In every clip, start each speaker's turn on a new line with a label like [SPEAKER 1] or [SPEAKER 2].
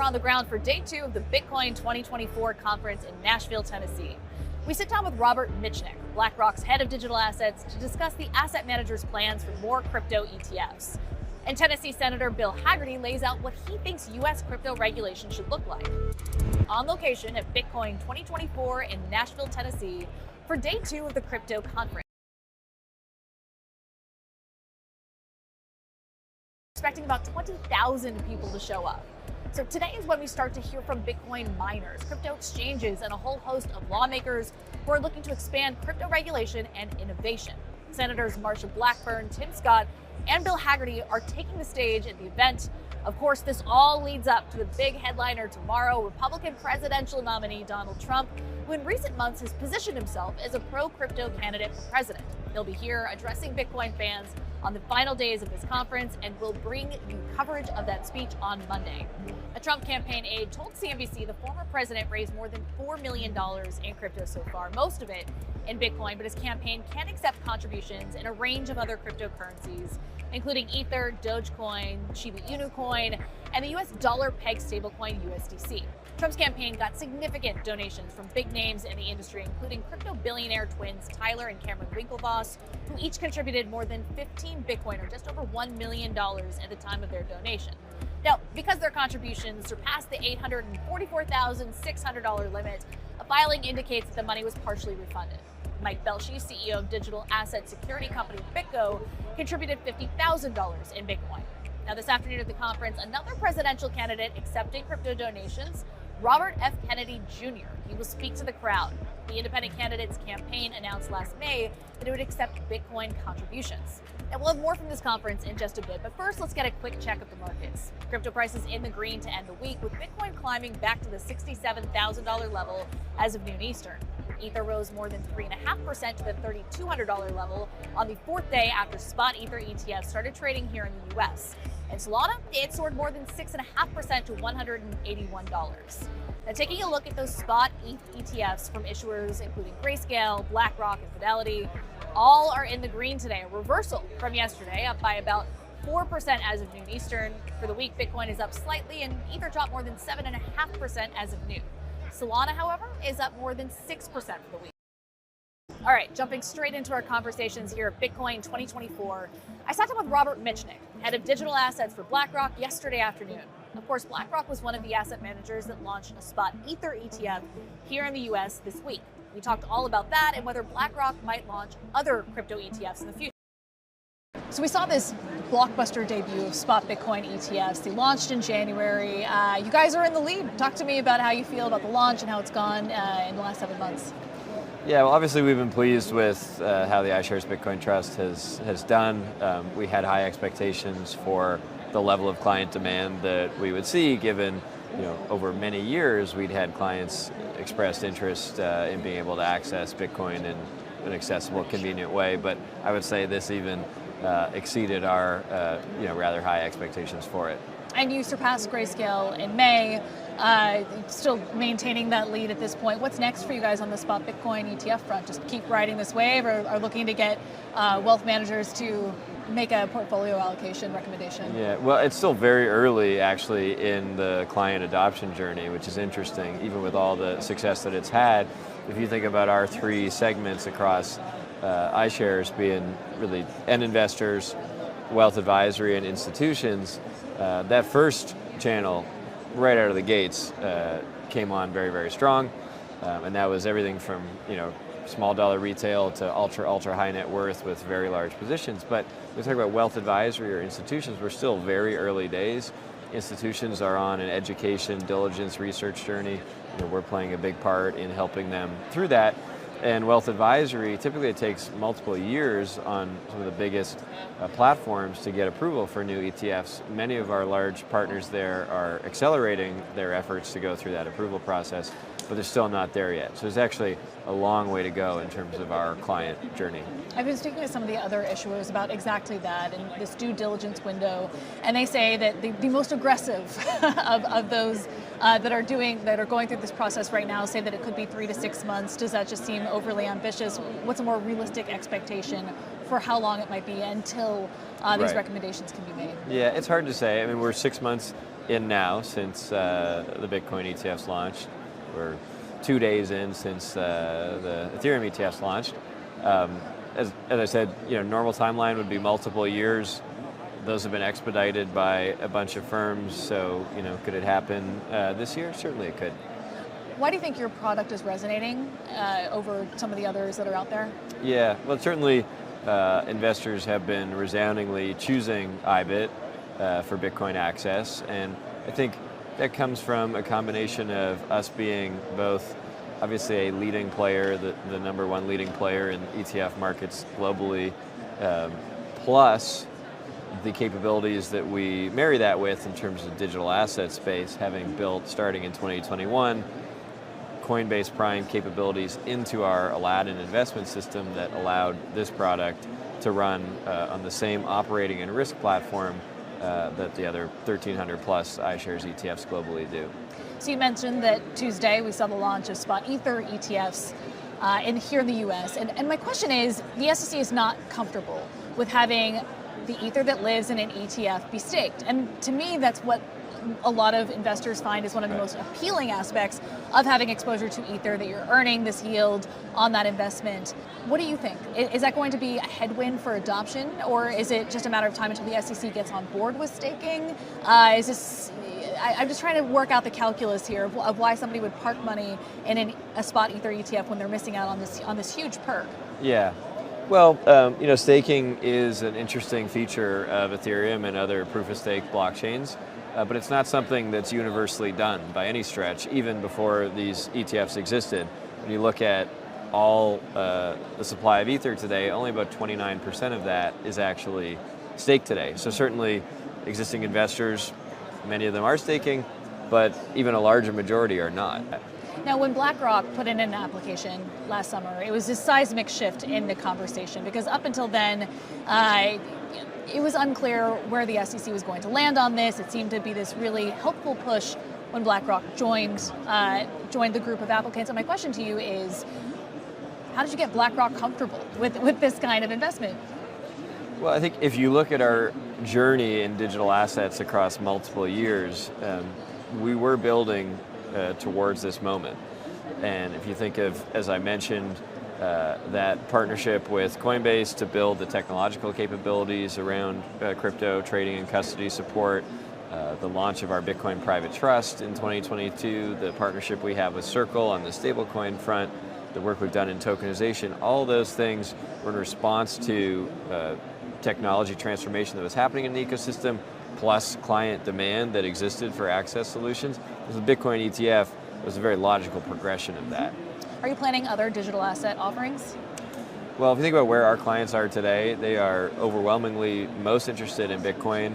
[SPEAKER 1] we're on the ground for day 2 of the Bitcoin 2024 conference in Nashville, Tennessee. We sit down with Robert Mitchnick, BlackRock's head of digital assets, to discuss the asset manager's plans for more crypto ETFs. And Tennessee Senator Bill Hagerty lays out what he thinks U.S. crypto regulation should look like. On location at Bitcoin 2024 in Nashville, Tennessee, for day 2 of the crypto conference. Expecting about 20,000 people to show up. So today is when we start to hear from Bitcoin miners, crypto exchanges, and a whole host of lawmakers who are looking to expand crypto regulation and innovation. Senators Marsha Blackburn, Tim Scott, and Bill Hagerty are taking the stage at the event. Of course, this all leads up to the big headliner tomorrow, Republican presidential nominee Donald Trump, who in recent months has positioned himself as a pro-crypto candidate for president. He'll be here addressing Bitcoin fans on the final days of this conference, and will bring you coverage of that speech on Monday. A Trump campaign aide told CNBC the former president raised more than $4 million in crypto so far, most of it in Bitcoin, but his campaign can accept contributions in a range of other cryptocurrencies, including Ether, Dogecoin, Shiba Inu coin, and the US dollar peg stablecoin USDC. Trump's campaign got significant donations from big names in the industry, including crypto billionaire twins Tyler and Cameron Winklevoss, who each contributed more than 15 Bitcoin, or just over $1 million at the time of their donation. Now, because their contributions surpassed the $844,600 limit, a filing indicates that the money was partially refunded. Mike Belshey, CEO of digital asset security company BitGo, contributed $50,000 in Bitcoin. Now, this afternoon at the conference, another presidential candidate accepting crypto donations, Robert F. Kennedy Jr. He will speak to the crowd. The independent candidate's campaign announced last May that it would accept Bitcoin contributions. And we'll have more from this conference in just a bit, but first let's get a quick check of the markets. Crypto prices in the green to end the week, with Bitcoin climbing back to the $67,000 level as of noon Eastern. Ether rose more than 3.5% to the $3,200 level on the 4th day after spot Ether ETFs started trading here in the U.S. And Solana, it soared more than 6.5% to $181. Now, taking a look at those spot ETH ETFs from issuers including Grayscale, BlackRock, and Fidelity, all are in the green today, a reversal from yesterday, up by about 4% as of noon Eastern. For the week, Bitcoin is up slightly, and Ether dropped more than 7.5% as of noon. Solana, however, is up more than 6% for the week. All right, jumping straight into our conversations here at Bitcoin 2024, I sat down with Robert Mitchnick, head of digital assets for BlackRock, yesterday afternoon. Of course, BlackRock was one of the asset managers that launched a spot Ether ETF here in the US this week. We talked all about that and whether BlackRock might launch other crypto ETFs in the future. So we saw this blockbuster debut of spot Bitcoin ETFs. They launched in January. You guys are in the lead. Talk to me about how you feel about the launch and how it's gone in the last 7 months.
[SPEAKER 2] Yeah, well, obviously we've been pleased with how the iShares Bitcoin Trust has done. We had high expectations for the level of client demand that we would see, given over many years we'd had clients expressed interest in being able to access Bitcoin in an accessible, convenient way. But I would say this even exceeded our rather high expectations for it.
[SPEAKER 1] And you surpassed Grayscale in May, still maintaining that lead at this point. What's next for you guys on the spot Bitcoin ETF front? Just keep riding this wave, or are looking to get wealth managers to make a portfolio allocation recommendation?
[SPEAKER 2] Yeah, well, it's still very early actually in the client adoption journey, which is interesting, even with all the success that it's had. If you think about our 3 segments across iShares being really end investors, wealth advisory, and institutions, that first channel right out of the gates came on very, very strong. And that was everything from small dollar retail to ultra high net worth with very large positions. But when we talk about wealth advisory or institutions, we're still very early days. Institutions are on an education, diligence, research journey. We're playing a big part in helping them through that. And wealth advisory, typically it takes multiple years on some of the biggest platforms to get approval for new ETFs. Many of our large partners there are accelerating their efforts to go through that approval process, but they're still not there yet. So there's actually a long way to go in terms of our client journey.
[SPEAKER 1] I've been speaking with some of the other issuers about exactly that and this due diligence window, and they say that the most aggressive of those that are going through this process right now say that it could be 3 to 6 months. Does that just seem overly ambitious? What's a more realistic expectation for how long it might be until these recommendations can be made?
[SPEAKER 2] Yeah, it's hard to say. I mean, we're 6 months in now since the Bitcoin ETFs launched. We're 2 days in since the Ethereum ETFs launched. As I said, normal timeline would be multiple years. Those have been expedited by a bunch of firms, so could it happen this year? Certainly it could.
[SPEAKER 1] Why do you think your product is resonating over some of the others that are out there?
[SPEAKER 2] Yeah, well, certainly investors have been resoundingly choosing IBIT for Bitcoin access, and I think that comes from a combination of us being both obviously a leading player, the number one leading player in ETF markets globally, plus the capabilities that we marry that with in terms of digital asset space, having built, starting in 2021, Coinbase Prime capabilities into our Aladdin investment system that allowed this product to run on the same operating and risk platform that the other 1,300 plus iShares ETFs globally do.
[SPEAKER 1] So you mentioned that Tuesday we saw the launch of spot Ether ETFs here in the US. And my question is, the SEC is not comfortable with having the Ether that lives in an ETF be staked. And to me, that's what a lot of investors find is one of the most appealing aspects of having exposure to Ether, that you're earning this yield on that investment. What do you think? Is that going to be a headwind for adoption, or is it just a matter of time until the SEC gets on board with staking? I'm just trying to work out the calculus here of why somebody would park money in a spot Ether ETF when they're missing out on this huge perk.
[SPEAKER 2] Yeah. Well, staking is an interesting feature of Ethereum and other proof-of-stake blockchains, but it's not something that's universally done by any stretch, even before these ETFs existed. When you look at all the supply of Ether today, only about 29% of that is actually staked today. So certainly existing investors, many of them are staking, but even a larger majority are not.
[SPEAKER 1] Now, when BlackRock put in an application last summer, it was a seismic shift in the conversation, because up until then, it was unclear where the SEC was going to land on this. It seemed to be this really helpful push when BlackRock joined the group of applicants. And my question to you is, how did you get BlackRock comfortable with this kind of investment?
[SPEAKER 2] Well, I think if you look at our journey in digital assets across multiple years, we were building towards this moment. And if you think of, as I mentioned, that partnership with Coinbase to build the technological capabilities around crypto trading and custody support, the launch of our Bitcoin private trust in 2022, the partnership we have with Circle on the stablecoin front, the work we've done in tokenization, all those things were in response to technology transformation that was happening in the ecosystem, plus client demand that existed for access solutions. The Bitcoin ETF was a very logical progression of that.
[SPEAKER 1] Are you planning other digital asset offerings?
[SPEAKER 2] Well, if you think about where our clients are today, they are overwhelmingly most interested in Bitcoin,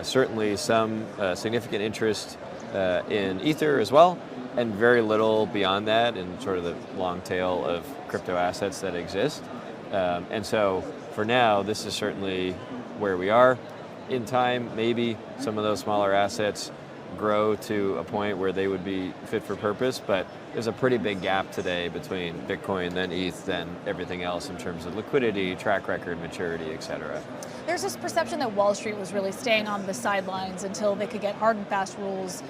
[SPEAKER 2] certainly some significant interest in Ether as well, and very little beyond that in sort of the long tail of crypto assets that exist. And so for now, this is certainly where we are. In time, maybe some of those smaller assets grow to a point where they would be fit for purpose, but there's a pretty big gap today between Bitcoin, then ETH, then everything else in terms of liquidity, track record, maturity, et cetera.
[SPEAKER 1] There's this perception that Wall Street was really staying on the sidelines until they could get hard and fast rules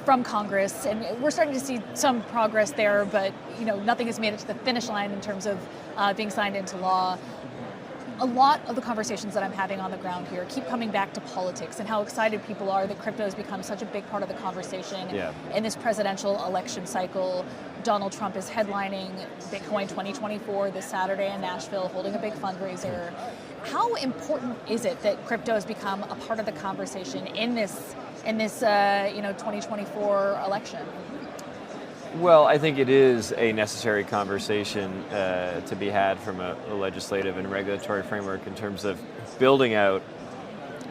[SPEAKER 1] from Congress, and we're starting to see some progress there, but nothing has made it to the finish line in terms of being signed into law. A lot of the conversations that I'm having on the ground here keep coming back to politics and how excited people are that crypto has become such a big part of the conversation in this presidential election cycle. Donald Trump is headlining Bitcoin 2024 this Saturday in Nashville, holding a big fundraiser. How important is it that crypto has become a part of the conversation in this 2024 election?
[SPEAKER 2] Well, I think it is a necessary conversation to be had from a legislative and regulatory framework in terms of building out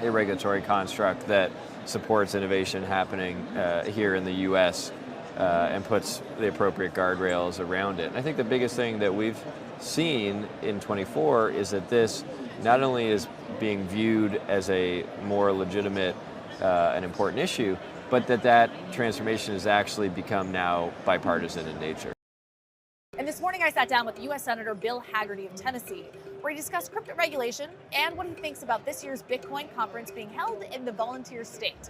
[SPEAKER 2] a regulatory construct that supports innovation happening here in the U.S. And puts the appropriate guardrails around it. And I think the biggest thing that we've seen in 24 is that this not only is being viewed as a more legitimate and important issue, but that transformation has actually become now bipartisan in nature.
[SPEAKER 1] And this morning I sat down with U.S. Senator Bill Hagerty of Tennessee, where he discussed crypto regulation and what he thinks about this year's Bitcoin conference being held in the volunteer state.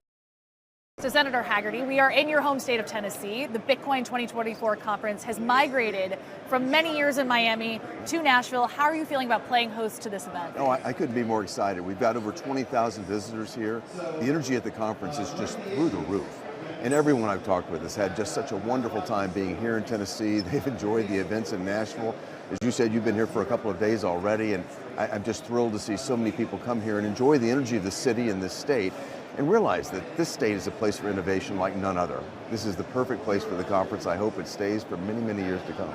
[SPEAKER 1] So Senator Hagerty, we are in your home state of Tennessee. The Bitcoin 2024 conference has migrated from many years in Miami to Nashville. How are you feeling about playing host to this event?
[SPEAKER 3] Oh, I couldn't be more excited. We've got over 20,000 visitors here. The energy at the conference is just through the roof. And everyone I've talked with has had just such a wonderful time being here in Tennessee. They've enjoyed the events in Nashville. As you said, you've been here for a couple of days already, and I'm just thrilled to see so many people come here and enjoy the energy of the city and this state, and realize that this state is a place for innovation like none other. This is the perfect place for the conference. I hope it stays for many, many years to come.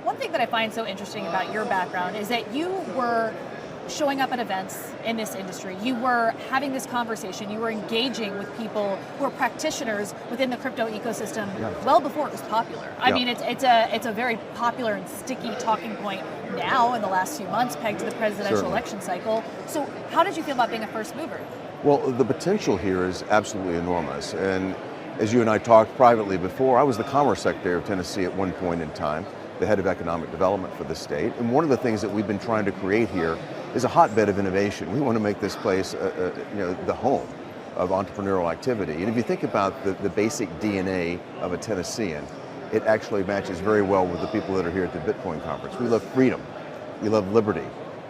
[SPEAKER 1] One thing that I find so interesting about your background is that you were showing up at events in this industry. You were having this conversation. You were engaging with people who are practitioners within the crypto ecosystem well before it was popular. I mean, it's a very popular and sticky talking point now in the last few months, pegged to the presidential election cycle. So how did you feel about being a first mover?
[SPEAKER 3] Well, the potential here is absolutely enormous. And as you and I talked privately before, I was the Commerce Secretary of Tennessee at one point in time, the head of economic development for the state. And one of the things that we've been trying to create here is a hotbed of innovation. We want to make this place the home of entrepreneurial activity. And if you think about the basic DNA of a Tennessean, it actually matches very well with the people that are here at the Bitcoin conference. We love freedom, we love liberty,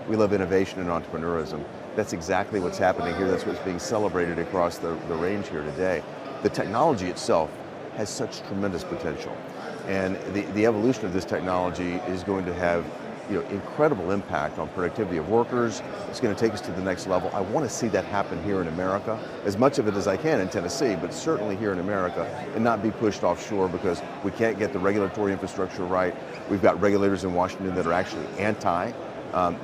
[SPEAKER 3] we love innovation and entrepreneurism. That's exactly what's happening here. That's what's being celebrated across the range here today. The technology itself has such tremendous potential. And the evolution of this technology is going to have incredible impact on productivity of workers. It's going to take us to the next level. I want to see that happen here in America, as much of it as I can in Tennessee, but certainly here in America, and not be pushed offshore because we can't get the regulatory infrastructure right. We've got regulators in Washington that are actually anti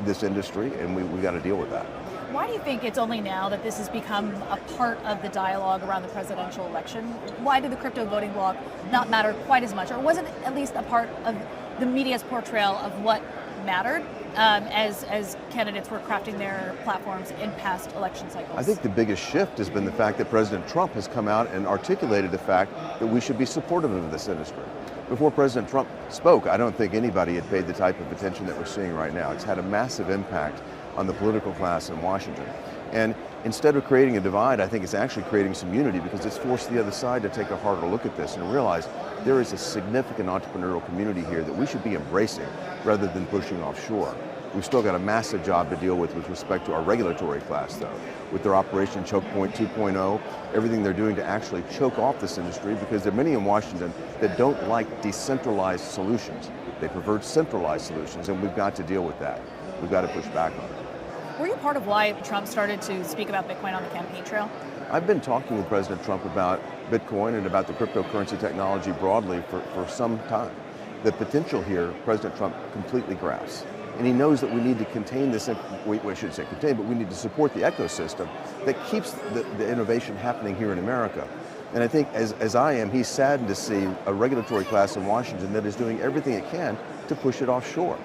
[SPEAKER 3] this industry, and we've got to deal with that.
[SPEAKER 1] Why do you think it's only now that this has become a part of the dialogue around the presidential election? Why did the crypto voting block not matter quite as much? Or was it at least a part of the media's portrayal of what mattered as candidates were crafting their platforms in past election cycles?
[SPEAKER 3] I think the biggest shift has been the fact that President Trump has come out and articulated the fact that we should be supportive of this industry. Before President Trump spoke, I don't think anybody had paid the type of attention that we're seeing right now. It's had a massive impact on the political class in Washington. And instead of creating a divide, I think it's actually creating some unity because it's forced the other side to take a harder look at this and realize there is a significant entrepreneurial community here that we should be embracing rather than pushing offshore. We've still got a massive job to deal with respect to our regulatory class, though, with their Operation Choke Point 2.0, everything they're doing to actually choke off this industry, because there are many in Washington that don't like decentralized solutions. They prefer centralized solutions, and we've got to deal with that. We've got to push back on it.
[SPEAKER 1] Were you part of why Trump started to speak about Bitcoin on the campaign trail?
[SPEAKER 3] I've been talking with President Trump about Bitcoin and about the cryptocurrency technology broadly for some time. The potential here, President Trump completely grasps. And he knows that we need to contain this, we shouldn't say contain, but we need to support the ecosystem that keeps the innovation happening here in America. And I think as I am, he's saddened to see a regulatory class in Washington that is doing everything it can to push it offshore.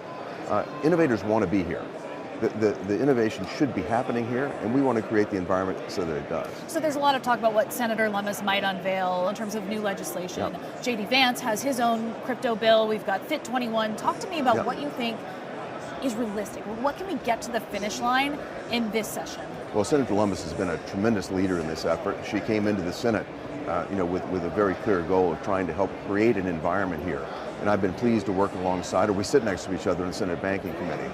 [SPEAKER 3] Innovators want to be here. The innovation should be happening here, and we want to create the environment so that it does.
[SPEAKER 1] So there's a lot of talk about what Senator Lummis might unveil in terms of new legislation. Yep. J.D. Vance has his own crypto bill. We've got Fit 21. Talk to me about what you think is realistic. What can we get to the finish line in this session?
[SPEAKER 3] Well, Senator Lummis has been a tremendous leader in this effort. She came into the Senate with a very clear goal of trying to help create an environment here. And I've been pleased to work alongside her. We sit next to each other in the Senate Banking Committee.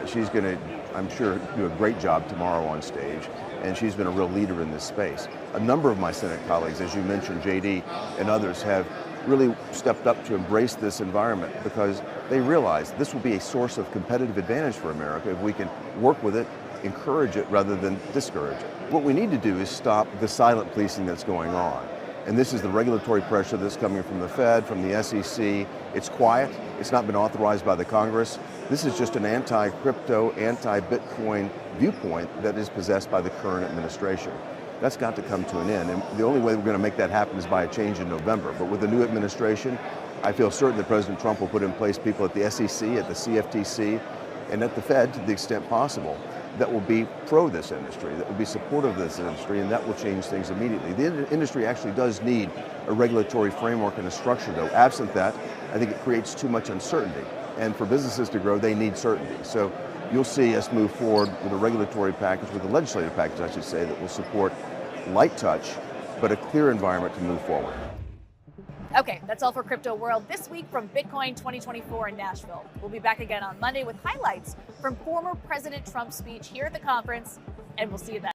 [SPEAKER 3] She's going to, I'm sure, do a great job tomorrow on stage, and she's been a real leader in this space. A number of my Senate colleagues, as you mentioned, JD and others, have really stepped up to embrace this environment because they realize this will be a source of competitive advantage for America if we can work with it, encourage it rather than discourage it. What we need to do is stop the silent policing that's going on. And this is the regulatory pressure that's coming from the Fed, from the SEC. It's quiet. It's not been authorized by the Congress. This is just an anti-crypto, anti-Bitcoin viewpoint that is possessed by the current administration. That's got to come to an end. And the only way we're going to make that happen is by a change in November. But with the new administration, I feel certain that President Trump will put in place people at the SEC, at the CFTC, and at the Fed to the extent possible that will be pro this industry, that will be supportive of this industry, and that will change things immediately. The industry actually does need a regulatory framework and a structure, though. Absent that, I think it creates too much uncertainty. And for businesses to grow, they need certainty. So you'll see us move forward with a regulatory package, with a legislative package, I should say, that will support light touch but a clear environment to move forward.
[SPEAKER 1] Okay, that's all for Crypto World this week from Bitcoin 2024 in Nashville. We'll be back again on Monday with highlights from former President Trump's speech here at the conference, and we'll see you then.